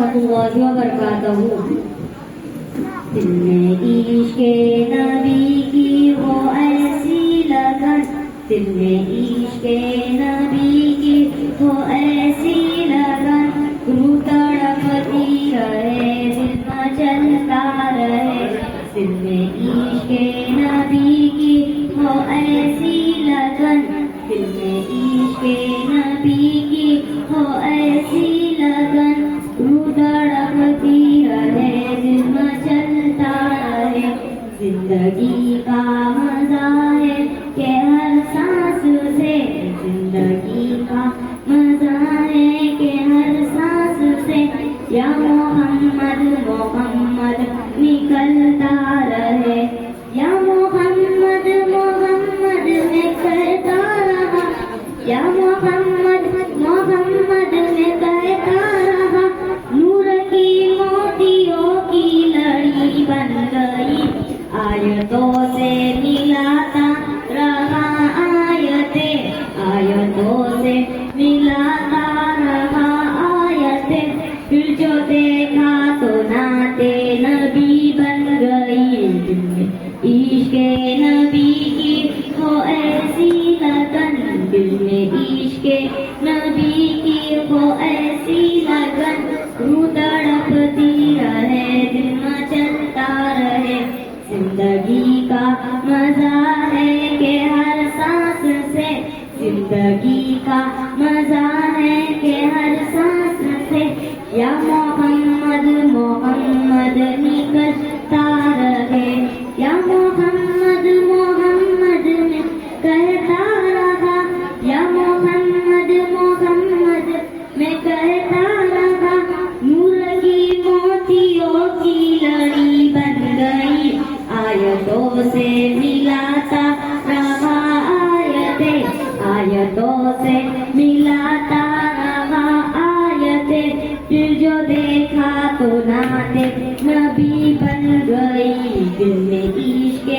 रहमतुल्लाहि व बरकातहू। दिल में इश्क़ नबी की हो ऐसी लगन, दिल में इश्क़ नबी की हो ऐसी लगन, रूह तड़पती रहे दिल मचलता रहे। दिल में इश्क़ नबी की हो ऐसी लगन, दिल में इश्क़ नबी की हो ऐसी लगन, रूह तड़पती रहे दिल मचलता रहे। जिंदगी का मजा है कि हर सांस से, जिंदगी का मजा है कि हर सांस से, या मोहम्मद मोहम्मद निकलता रहे। या मोहम्मद मोहम्मद में कहता रहा, या मोहम्मद मोहम्मद में कहता रहा। नूर की मोतियों की लड़ी बन गई, आयतों से मिलाता रहा आयतें, आयतों से मिलाता रहा आयतें। फिर जो देखा तो नाते नबी बन गई। दिल में इश्क़ नबी की हो ऐसी लगन, दिल में इश्क़ नबी की हो ऐसी लगन, रूह तड़पती रहे दिल मचलता रहे। जिंदगी का मजा है कि हर सांस से, जिंदगी का मजा है कि हर सांस से, या मोहम्मद मोहम्मद निकलता रहे। या मोहम्मद मोहम्मद में कहता रहा, या मोहम्मद मोहम्मद में कहता रहा। नूर की मोतियों की लड़ी बन गई, आयतों से मिलाता रहा आयतें, आयतों से मिलाता रहा आयतें। फिर जो देखा तो नाते नबी बन गई। दिल में इश्क़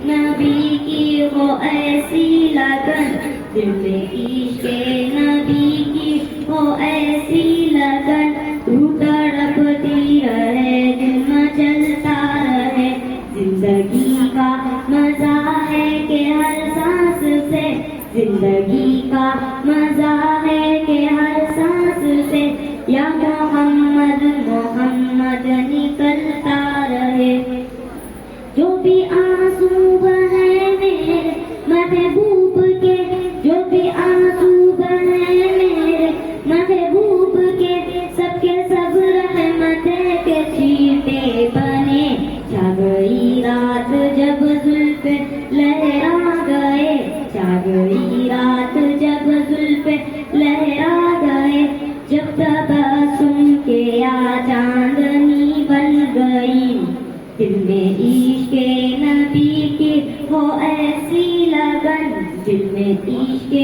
नबी की हो ऐसी लगन, दिल में इश्क़ नबी की हो ऐसी लगन, रूह तड़पती रहे दिल मचलता रहे। जिंदगी का मजा है कि हर सांस से, जिंदगी का मजा है कि हर सांस से, या मोहम्मद मोहम्मद निकलता रहे। जो भी आंसू बहे मेरे महबूब के, जो भी आंसू बहे मेरे महबूब के, सबके सब रहमत के छींटे बने। छा गई रात जब जुल्फ़े लहरा गए, छा गई रात जब जुल्फ़े लहरा गए। जब तबस्सुम के या चांदनी बन गई। दिल में इश्क़ नबी की हो ऐसी लगन, दिल में इश्क़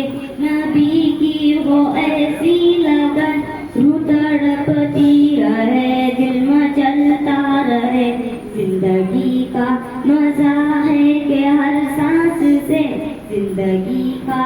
नबी की हो ऐसी लगन, रूह तड़पती रहे दिल मचलता रहे। जिंदगी का मजा है कि हर सांस से, जिंदगी का